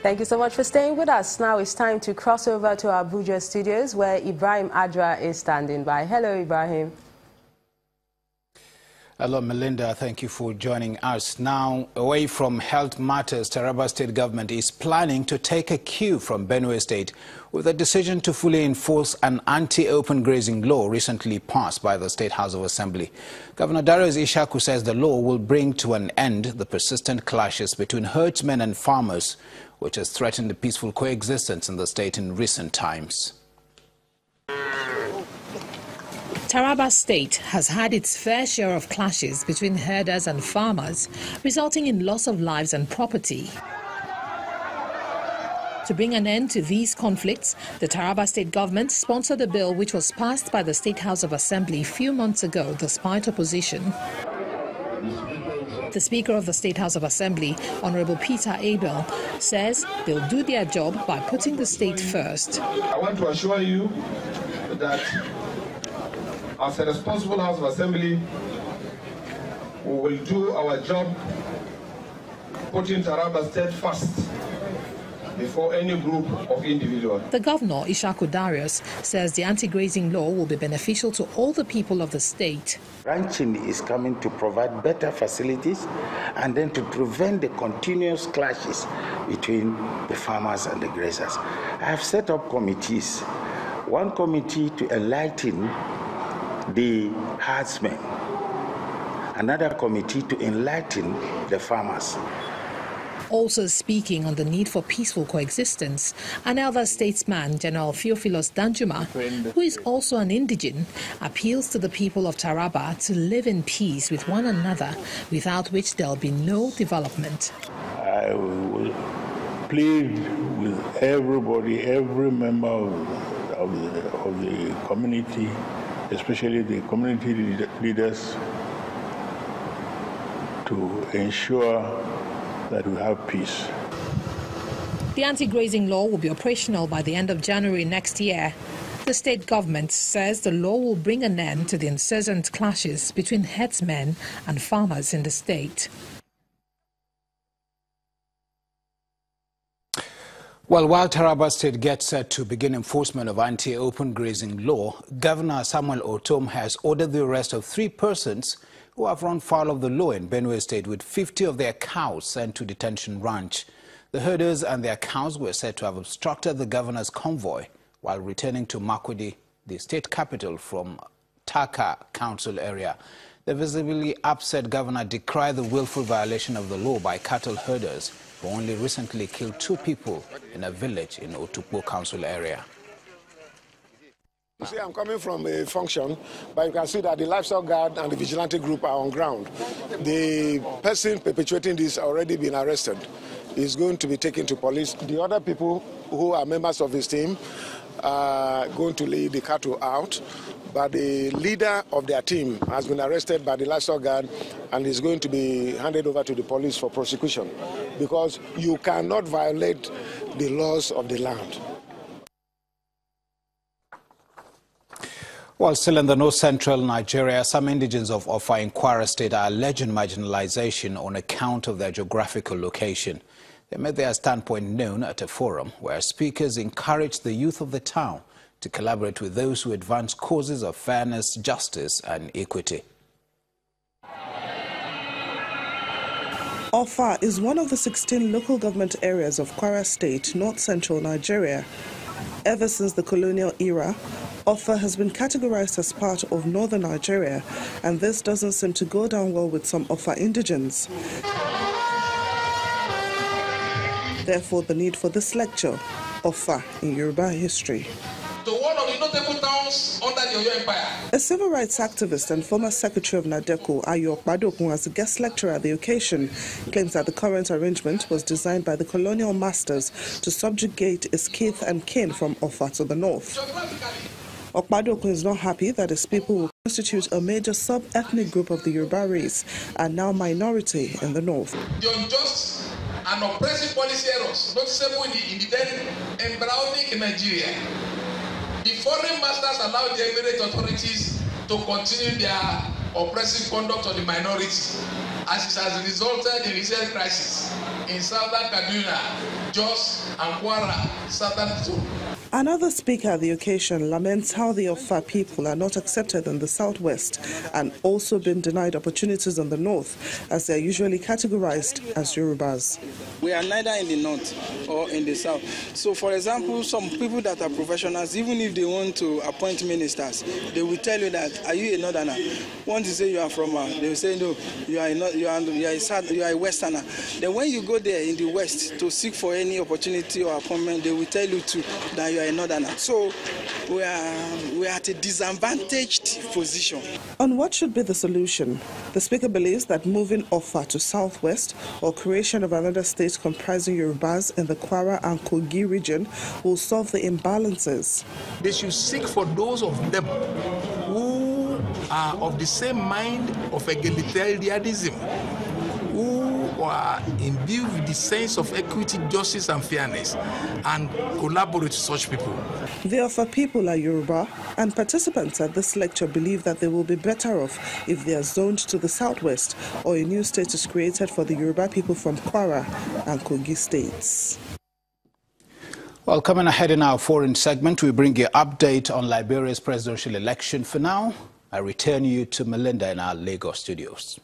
Thank you so much for staying with us. Now it's time to cross over to our Abuja studios where Ibrahim Adra is standing by. Hello, Ibrahim. Hello, Melinda. Thank you for joining us. Now, away from health matters, Taraba State government is planning to take a cue from Benue State with a decision to fully enforce an anti-open grazing law recently passed by the State House of Assembly. Governor Darius Ishaku says the law will bring to an end the persistent clashes between herdsmen and farmers, which has threatened the peaceful coexistence in the state in recent times. Taraba State has had its fair share of clashes between herders and farmers, resulting in loss of lives and property. To bring an end to these conflicts, the Taraba State government sponsored a bill which was passed by the State House of Assembly a few months ago despite opposition. The Speaker of the State House of Assembly, Honorable Pt.3, says they'll do their job by putting the state first. I want to assure you that as a responsible House of Assembly, we will do our job putting Taraba State first before any group of individuals. The Governor, Ishaku Darius, says the anti-grazing law will be beneficial to all the people of the state. Ranching is coming to provide better facilities and then to prevent the continuous clashes between the farmers and the grazers. I have set up committees. One committee to enlighten the herdsmen, another committee to enlighten the farmers. Also speaking on the need for peaceful coexistence, an elder statesman, General Theophilus Danjuma, who is also an indigene, appeals to the people of Taraba to live in peace with one another, without which there will be no development. I will plead with everybody, every member of the community, especially the community leaders, to ensure that we have peace. The anti-grazing law will be operational by the end of January next year. The state government says the law will bring an end to the incessant clashes between herdsmen and farmers in the state. Well, while Taraba State gets set to begin enforcement of anti-open grazing law, Governor Samuel Otom has ordered the arrest of 3 persons who have run foul of the law in Benue State, with 50 of their cows sent to detention ranch. The herders and their cows were said to have obstructed the governor's convoy while returning to Makurdi, the state capital, from Taka Council area. The visibly upset governor decried the willful violation of the law by cattle herders who only recently killed 2 people in a village in Otukpo Council area. You see, I'm coming from a function, but you can see that the livestock guard and the vigilante group are on ground. The person perpetrating this has already been arrested. He's going to be taken to police. The other people who are members of his team are going to lead the cattle out, but the leader of their team has been arrested by the livestock guard and is going to be handed over to the police for prosecution, because you cannot violate the laws of the land. While still in the north-central Nigeria, some indigenes of Offa in Kwara State are alleging marginalization on account of their geographical location. They made their standpoint known at a forum where speakers encouraged the youth of the town to collaborate with those who advance causes of fairness, justice and equity. Offa is one of the 16 local government areas of Kwara State, north-central Nigeria. Ever since the colonial era, Offa has been categorized as part of northern Nigeria, and this doesn't seem to go down well with some Offa indigenes. Therefore, the need for this lecture, Offa in Yoruba history. To one of the notable towns under the Oyo Empire. A civil rights activist and former secretary of NADECO, Okpadokun, as a guest lecturer at the occasion, claims that the current arrangement was designed by the colonial masters to subjugate his kith and kin from Offa to the north. Okpadokun is not happy that his people will constitute a major sub-ethnic group of the Yoruba race and now minority in the north. The unjust and oppressive policy errors noticeable in the then embryonic Nigeria. The foreign masters allowed the Emirate authorities to continue their oppressive conduct of the minority, as it has resulted in recent crisis in southern Kaduna, Jos, and Kwara, southern zone. Another speaker at the occasion laments how the Offa people are not accepted in the southwest and also been denied opportunities in the north, as they are usually categorized as Yorubas. We are neither in the north or in the south. So, for example, some people that are professionals, even if they want to appoint ministers, they will tell you that, are you a northerner? Once you say you are from, they will say, no, you are a westerner. Then when you go there in the west to seek for any opportunity or appointment, they will tell you too that you are a northerner. So we are at a disadvantaged position. On what should be the solution? The speaker believes that moving Offa to southwest or creation of another state comprising Yorubas in the Kwara and Kogi region will solve the imbalances. They should seek for those of them who are of the same mind of egalitarianism, who are imbued with the sense of equity, justice, and fairness, and collaborate with such people. The Offa people are Yoruba, and participants at this lecture believe that they will be better off if they are zoned to the southwest or a new state is created for the Yoruba people from Kwara and Kogi states. Well, coming ahead in our foreign segment, we bring you an update on Liberia's presidential election. For now, I return you to Melinda in our Lagos studios.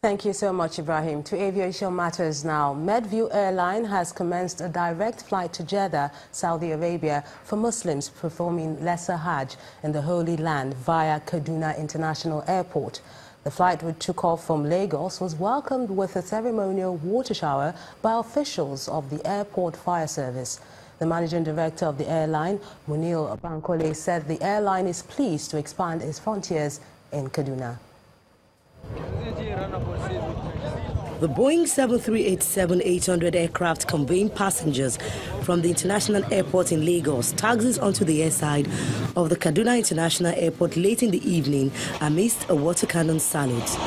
Thank you so much, Ibrahim. To aviation matters now. Medview Airline has commenced a direct flight to Jeddah, Saudi Arabia, for Muslims performing Lesser Hajj in the Holy Land via Kaduna International Airport. The flight, which took off from Lagos, was welcomed with a ceremonial water shower by officials of the airport fire service. The managing director of the airline, Munil Bankole, said the airline is pleased to expand its frontiers in Kaduna. The Boeing 737-800 aircraft conveying passengers from the international airport in Lagos taxis onto the airside of the Kaduna International Airport late in the evening amidst a water cannon salute.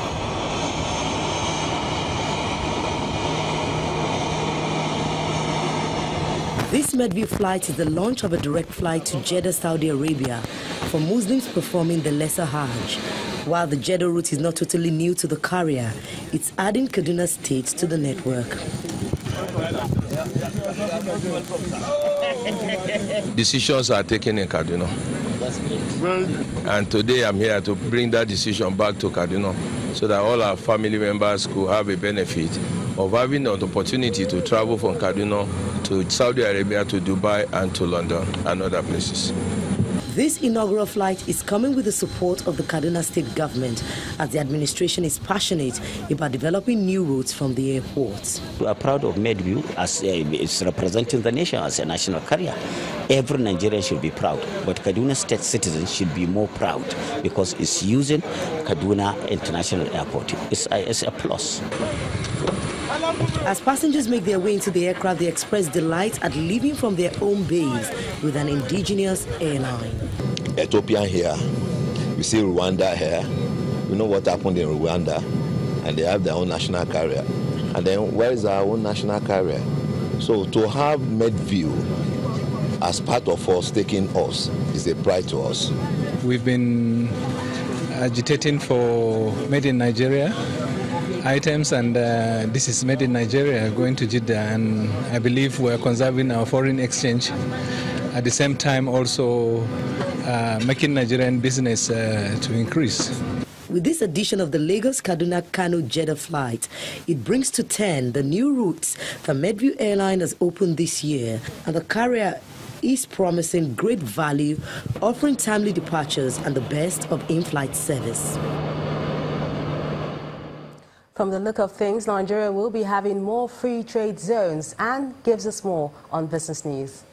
This Medview flight is the launch of a direct flight to Jeddah, Saudi Arabia for Muslims performing the Lesser Hajj. While the Jeddah route is not totally new to the carrier, it's adding Kaduna State to the network. Decisions are taken in Kaduna. And today I'm here to bring that decision back to Kaduna so that all our family members could have a benefit of having an opportunity to travel from Kaduna to Saudi Arabia, to Dubai, and to London and other places. This inaugural flight is coming with the support of the Kaduna State government, as the administration is passionate about developing new routes from the airport. We are proud of Medview as it's representing the nation as a national carrier. Every Nigerian should be proud, but Kaduna State citizens should be more proud because it's using Kaduna International Airport. It's a plus. As passengers make their way into the aircraft, they express delight at leaving from their own base with an indigenous airline. Ethiopian here, we see Rwanda here. We know what happened in Rwanda, and they have their own national carrier. And then where is our own national carrier? So to have Medview as part of us taking us is a pride to us. We've been agitating for Made in Nigeria items, and this is Made in Nigeria going to Jeddah, and I believe we're conserving our foreign exchange, at the same time also making Nigerian business to increase. With this addition of the Lagos-Kaduna-Kano-Jeddah flight, it brings to 10 the new routes that Medview Airline has opened this year, and the carrier is promising great value, offering timely departures and the best of in-flight service. From the look of things, Nigeria will be having more free trade zones, and gives us more on business news.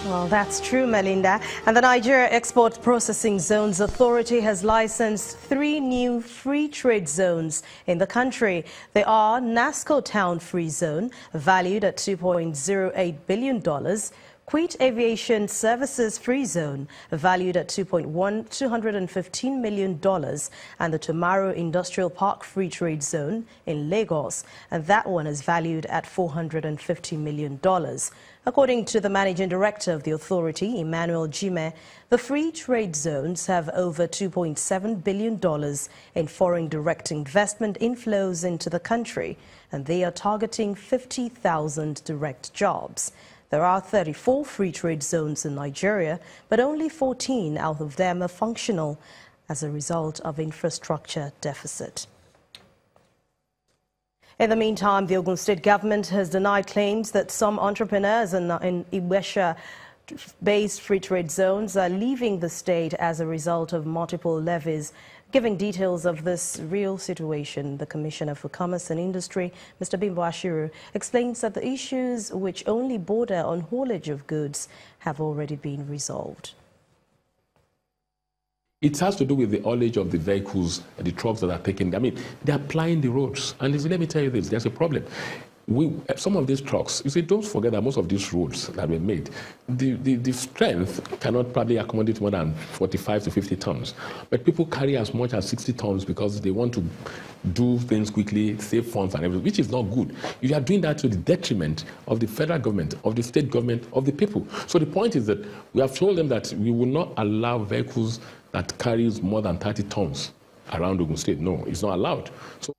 Well, that's true, Melinda. And the Nigeria Export Processing Zones Authority has licensed 3 new free trade zones in the country. They are NASCO Town Free Zone, valued at $2.08 billion, Kuwait Aviation Services Free Zone, valued at $215 million, and the Tomorrow Industrial Park Free Trade Zone in Lagos, and that one is valued at $450 million. According to the managing director of the authority, Emmanuel Jime, the free trade zones have over $2.7 billion in foreign direct investment inflows into the country, and they are targeting 50,000 direct jobs. There are 34 free trade zones in Nigeria, but only 14 out of them are functional as a result of infrastructure deficit. In the meantime, the Ogun State government has denied claims that some entrepreneurs in Iwesha-based free trade zones are leaving the state as a result of multiple levies. Giving details of this real situation, the Commissioner for Commerce and Industry, Mr. Bimbo Ashiru, explains that the issues which only border on haulage of goods have already been resolved. It has to do with the haulage of the vehicles, the trucks that are taking. I mean, they're applying the roads. And let me tell you this, there's a problem. Some of these trucks, you see, don't forget that most of these roads that were made, the strength cannot probably accommodate more than 45 to 50 tons. But people carry as much as 60 tons because they want to do things quickly, save funds and everything, which is not good. You are doing that to the detriment of the federal government, of the state government, of the people. So the point is that we have told them that we will not allow vehicles that carries more than 30 tons around Ogun State. No, it's not allowed. So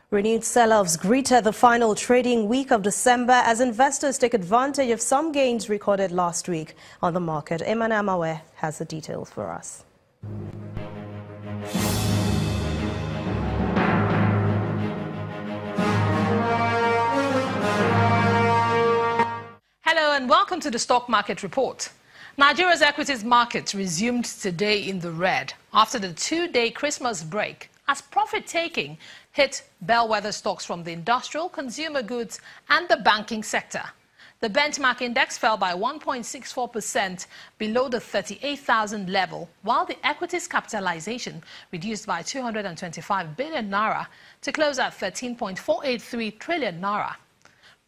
renewed sell-offs greeted the final trading week of December as investors take advantage of some gains recorded last week on the market. Eman Amawe has the details for us. Hello and welcome to the Stock Market Report. Nigeria's equities market resumed today in the red after the two-day Christmas break as profit-taking hit bellwether stocks from the industrial, consumer goods and the banking sector. The benchmark index fell by 1.64% below the 38,000 level, while the equities capitalization reduced by 225 billion naira to close at 13.483 trillion naira.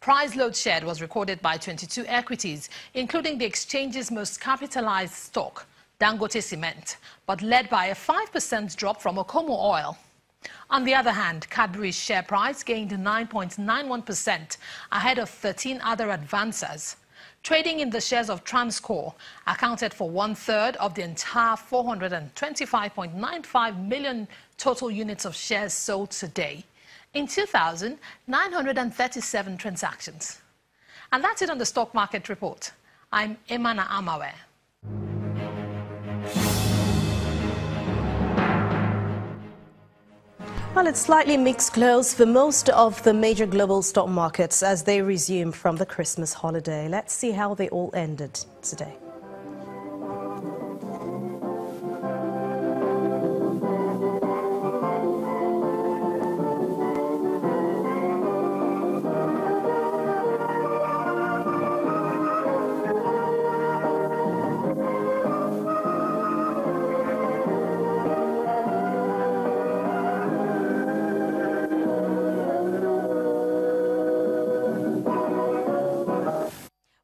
Price load shed was recorded by 22 equities, including the exchange's most capitalized stock, Dangote Cement, but led by a 5% drop from Okomo Oil. On the other hand, Cadbury's share price gained 9.91% ahead of 13 other advancers. Trading in the shares of Transcorp accounted for one-third of the entire 425.95 million total units of shares sold today. In 2,937 transactions. And that's it on the Stock Market Report. I'm Emana Amawe. Well, it's slightly mixed close for most of the major global stock markets as they resume from the Christmas holiday. Let's see how they all ended today.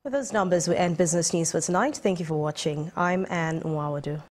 With those numbers, we end business news for tonight. Thank you for watching. I'm Anne Nwawadu.